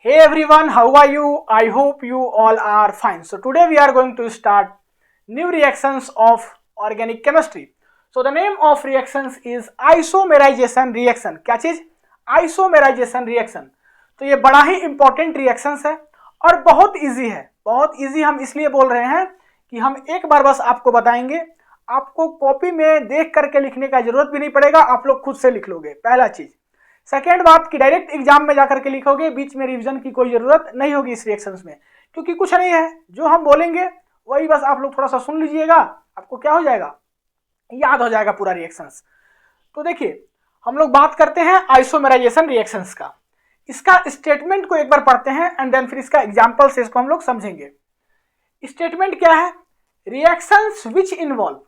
Hey everyone, how are you? I hope you all are fine. So today we are going to start new reactions of organic chemistry. So the name of reactions is isomerization reaction. क्या चीज? Isomerization reaction. तो ये बड़ा ही important reactions है और बहुत easy है. बहुत इजी हम इसलिए बोल रहे हैं कि हम एक बार बस आपको बताएंगे. आपको कॉपी में देख करके लिखने का जरूरत भी नहीं पड़ेगा, आप लोग खुद से लिख लोगे. पहला चीज. सेकेंड बात कि डायरेक्ट एग्जाम में जाकर के लिखोगे, बीच में रिवीजन की कोई जरूरत नहीं होगी इस रिएक्शंस में, क्योंकि कुछ नहीं है, जो हम बोलेंगे वही बस आप लोग थोड़ा सा सुन लीजिएगा, आपको क्या हो जाएगा, याद हो जाएगा पूरा रिएक्शंस. तो देखिए हम लोग बात करते हैं आइसोमेराइजेशन रिएक्शंस का. इसका स्टेटमेंट को एक बार पढ़ते हैं एंड देन फिर इसका एग्जाम्पल से इसको हम लोग समझेंगे. स्टेटमेंट क्या है? Reactions which involve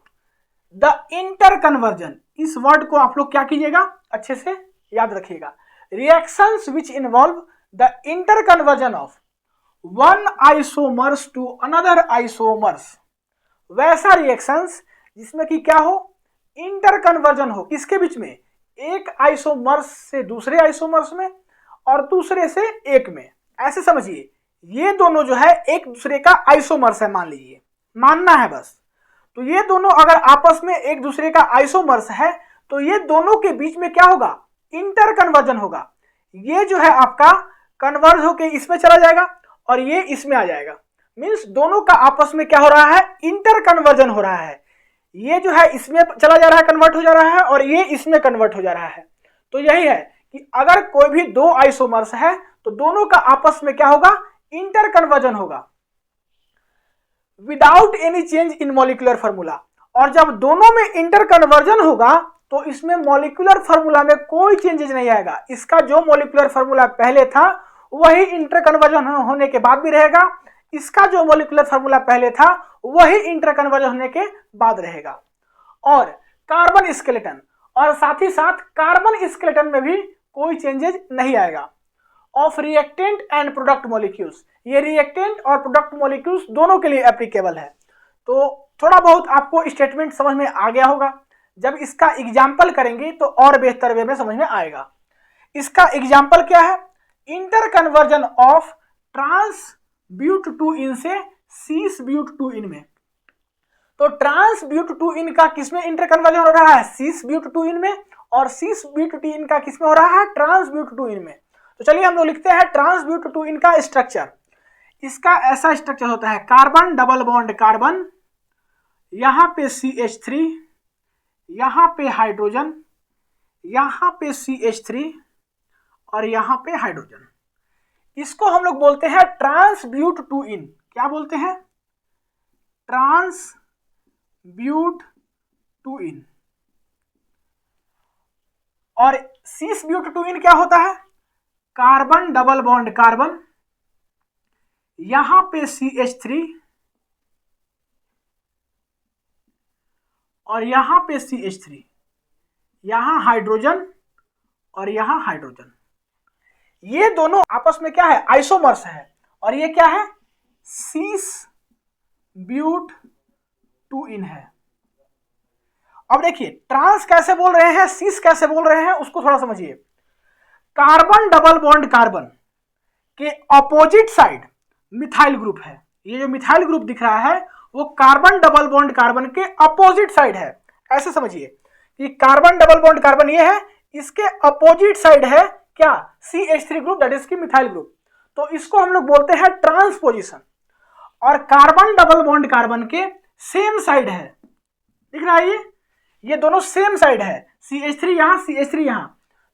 the interconversion. इस वर्ड को आप लोग क्या कीजिएगा, अच्छे से याद रखिएगा. Reactions which involve the interconversion of one isomers to another isomers. वैसा रिएक्शंस जिसमें कि क्या हो, इंटर कन्वर्जन हो. किसके बीच में? एक आइसोमर्स से दूसरे आइसोमर्स में और दूसरे से एक में. ऐसे समझिए, ये दोनों जो है एक दूसरे का आइसोमर्स है, मान लीजिए, मानना है बस. तो ये दोनों अगर आपस में एक दूसरे का आइसोमर्स है तो ये दोनों के बीच में क्या होगा, इंटर कन्वर्जन होगा. ये जो है आपका कन्वर्ज होके इसमें चला जाएगा और ये इसमें आ जाएगा. मींस दोनों का आपस में क्या हो रहा है, इंटर कन्वर्जन हो रहा है. ये जो है इसमें चला जा रहा है, कन्वर्ट हो जा रहा है, और ये इसमें कन्वर्ट हो जा रहा है. तो यही है कि अगर कोई भी दो आइसोमर्स है तो दोनों का आपस में क्या होगा, इंटर कन्वर्जन होगा without any change in molecular formula. और जब दोनों में इंटर कन्वर्जन होगा तो इसमें मॉलिक्यूलर फार्मूला में कोई चेंजेस नहीं आएगा. इसका जो मॉलिक्यूलर फार्मूला पहले था वही इंटर कन्वर्जन होने के बाद भी रहेगा. इसका जो मॉलिक्यूलर फार्मूला पहले था वही इंटर कन्वर्जन होने के बाद रहेगा. और कार्बन स्केलेटन, और साथ ही साथ कार्बन स्केलेटन में भी कोई चेंजेस नहीं आएगा. Of reactant and product molecules. ये रिएक्टेंट और प्रोडक्ट मॉलिक्यूल्स दोनों के लिए एप्लीकेबल है. तो थोड़ा बहुत आपको स्टेटमेंट समझ में आ गया होगा. जब इसका एग्जाम्पल करेंगे तो और बेहतर वे में समझ में आएगा. इसका एग्जाम्पल क्या है? Interconversion of trans but 2 से सीस ब्यूट 2 में. तो ट्रांस ब्यूट 2 का किसमें इंटर कन्वर्जन हो रहा है, सीस ब्यूट 2 में, और सीस ब्यूट 2 का किसमें हो रहा है, ट्रांस ब्यूट 2 में. तो चलिए हम लोग लिखते हैं ट्रांस ब्यूट 2 का स्ट्रक्चर. इसका ऐसा स्ट्रक्चर होता है, कार्बन डबल बॉन्ड कार्बन, यहां पे CH3, यहां पे हाइड्रोजन, यहां पे CH3 और यहां पे हाइड्रोजन. इसको हम लोग बोलते हैं ट्रांस ब्यूट 2. क्या बोलते हैं? Trans but 2. और सीस ब्यूट 2 क्या होता है? कार्बन डबल बॉन्ड कार्बन, यहां पे CH3 और यहां पे CH3, यहां हाइड्रोजन और यहां हाइड्रोजन. ये दोनों आपस में क्या है, आइसोमर्स है. और ये क्या है, सीस ब्यूट 2 है. अब देखिए ट्रांस कैसे बोल रहे हैं, सीस कैसे बोल रहे हैं, उसको थोड़ा समझिए. कार्बन डबल बॉन्ड कार्बन के अपोजिट साइड मिथाइल ग्रुप है. ये जो मिथाइल ग्रुप दिख रहा है वो कार्बन डबल बॉन्ड कार्बन के अपोजिट साइड है. ऐसे समझिए कि कार्बन डबल बॉन्ड कार्बन ये है, इसके अपोजिट साइड है क्या, CH3 ग्रुप, दैट इज की मिथाइल ग्रुप. तो इसको हम लोग बोलते हैं ट्रांसपोजिशन. और कार्बन डबल बॉन्ड कार्बन के सेम साइड है, दिख रहा है ये दोनों सेम साइड है, CH3 यहां, CH3 यहां.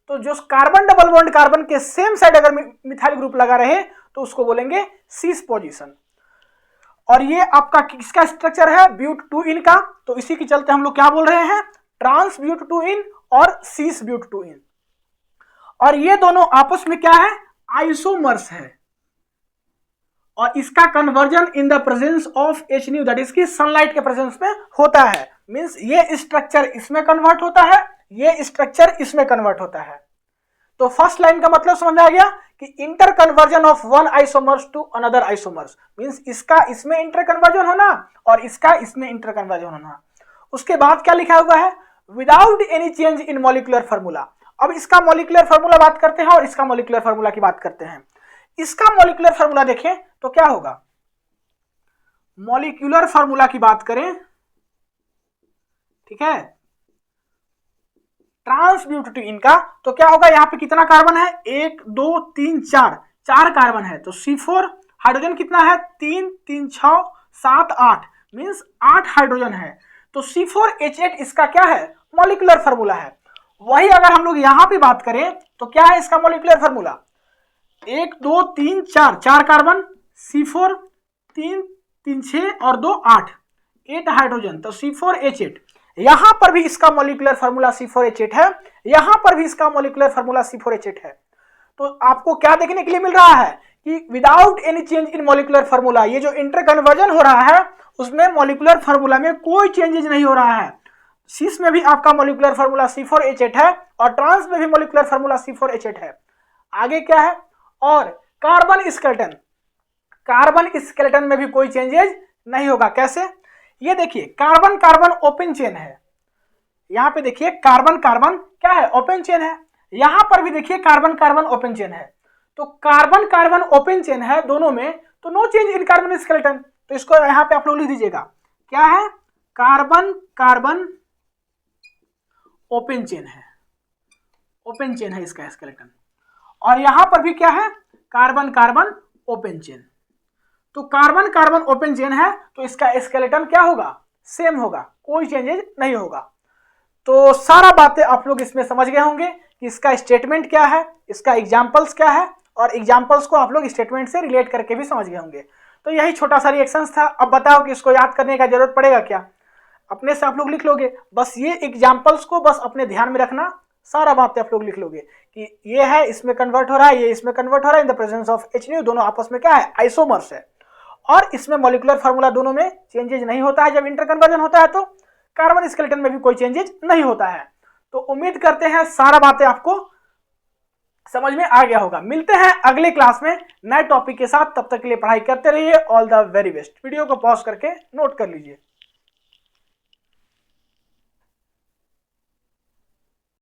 तो जो कार्बन डबल बॉन्ड कार्बन के सेम साइड अगर मिथाइल ग्रुप लगा रहे तो उसको बोलेंगे सीस पोजीशन. और ये आपका किसका स्ट्रक्चर है, ब्यूट 2 का. तो इसी के चलते हम लोग क्या बोल रहे हैं, ट्रांस ब्यूट 2 और सीस ब्यूट 2. और ये दोनों आपस में क्या है, आइसोमर्स है. और इसका conversion in the presence of H, that is की सनलाइट के प्रेजेंस में होता है. मींस ये स्ट्रक्चर इसमें कन्वर्ट होता है, ये स्ट्रक्चर इसमें कन्वर्ट होता है. तो फर्स्ट लाइन का मतलब समझ में आ गया कि interconversion of one isomers to another isomers. Means इसका इसमें इंटर कन्वर्जन होना और इसका इसमें इंटर कन्वर्जन होना. उसके बाद क्या लिखा हुआ है, without any change in molecular formula. अब इसका मॉलिक्यूलर फार्मूला बात करते हैं और इसका मॉलिक्यूलर फार्मूला की बात करते हैं. इसका मॉलिक्यूलर फार्मूला देखें तो क्या होगा, मॉलिक्यूलर फार्मूला की बात करें, ठीक है, ट्रांसब्यूटेटिन का, तो क्या होगा, यहां पे कितना कार्बन है, 1 2 3 4, 4 कार्बन है, तो C4 हाइड्रोजन कितना है, 3 3 6 7 8, मींस 8 हाइड्रोजन है, तो C4H8 इसका क्या है, मॉलिक्यूलर फार्मूला है। वही अगर हम लोग यहां पे बात करें तो क्या है इसका मॉलिक्यूलर फार्मूला, 1 2 3 4, 4 कार्बन, C4 3 3 6 और 2 8, 8 हाइड्रोजन, तो C4H8। यहां पर भी इसका मॉलिक्यूलर फार्मूला C4H8 है, यहां पर भी इसका मॉलिक्यूलर फार्मूला C4H8 है। तो आपको क्या देखने के लिए मिल रहा है कि without any change in molecular formula, ये जो इंटर कन्वर्जन हो रहा है उसमें मॉलिक्यूलर फार्मूला में कोई चेंजेज नहीं हो रहा है। सिस में भी आपका मॉलिक्यूलर फार्मूला C4H8 है और ट्रांस में भी मॉलिक्यूलर फार्मूला C4H8 है। आगे क्या है, और कार्बन स्केलेटन, कार्बन स्केलेटन में भी कोई चेंजेज नहीं होगा। कैसे, ये देखिए कार्बन कार्बन ओपन चेन है, यहां पे देखिए कार्बन कार्बन क्या है, ओपन चेन है, यहां पर भी देखिए कार्बन कार्बन ओपन चेन है, तो कार्बन कार्बन ओपन चेन है दोनों में, तो no change in carbon skeleton. तो इसको यहां पे आप लोग लिख दीजिएगा, क्या है, कार्बन कार्बन ओपन चेन है, ओपन चेन है इसका स्केलेटन, और यहां पर भी क्या है, कार्बन कार्बन ओपन चेन। तो कार्बन कार्बन ओपन चेन है तो इसका स्केलेटन क्या होगा, सेम होगा, कोई चेंजेज नहीं होगा। तो सारा बातें आप लोग इसमें समझ गए होंगे कि इसका स्टेटमेंट क्या है, इसका एग्जांपल्स क्या है, और एग्जांपल्स को आप लोग स्टेटमेंट से रिलेट करके भी समझ गए होंगे। तो यही छोटा सा रिएक्शंस था। अब बताओ कि इसको याद करने का जरूरत पड़ेगा क्या, अपने से आप लोग लिख लोगे, बस ये एग्जांपल्स को बस अपने ध्यान में रखना, सारा बातें आप लोग लिख लोगे कि ये है, इसमें कन्वर्ट हो रहा है, ये इसमें कन्वर्ट हो रहा है, in the presence of HNO, दोनों आपस में क्या है, आइसोमर्स है, और इसमें मॉलिक्यूलर फार्मूला दोनों में चेंजेज नहीं होता है। जब इंटर कन्वर्जन होता है तो कार्बन स्केलेटन में भी कोई चेंजेज नहीं होता है। तो उम्मीद करते हैं सारा बातें आपको समझ में आ गया होगा। मिलते हैं अगले क्लास में नए टॉपिक के साथ, तब तक के लिए पढ़ाई करते रहिए। All the very best. Video को पॉज करके नोट कर लीजिए।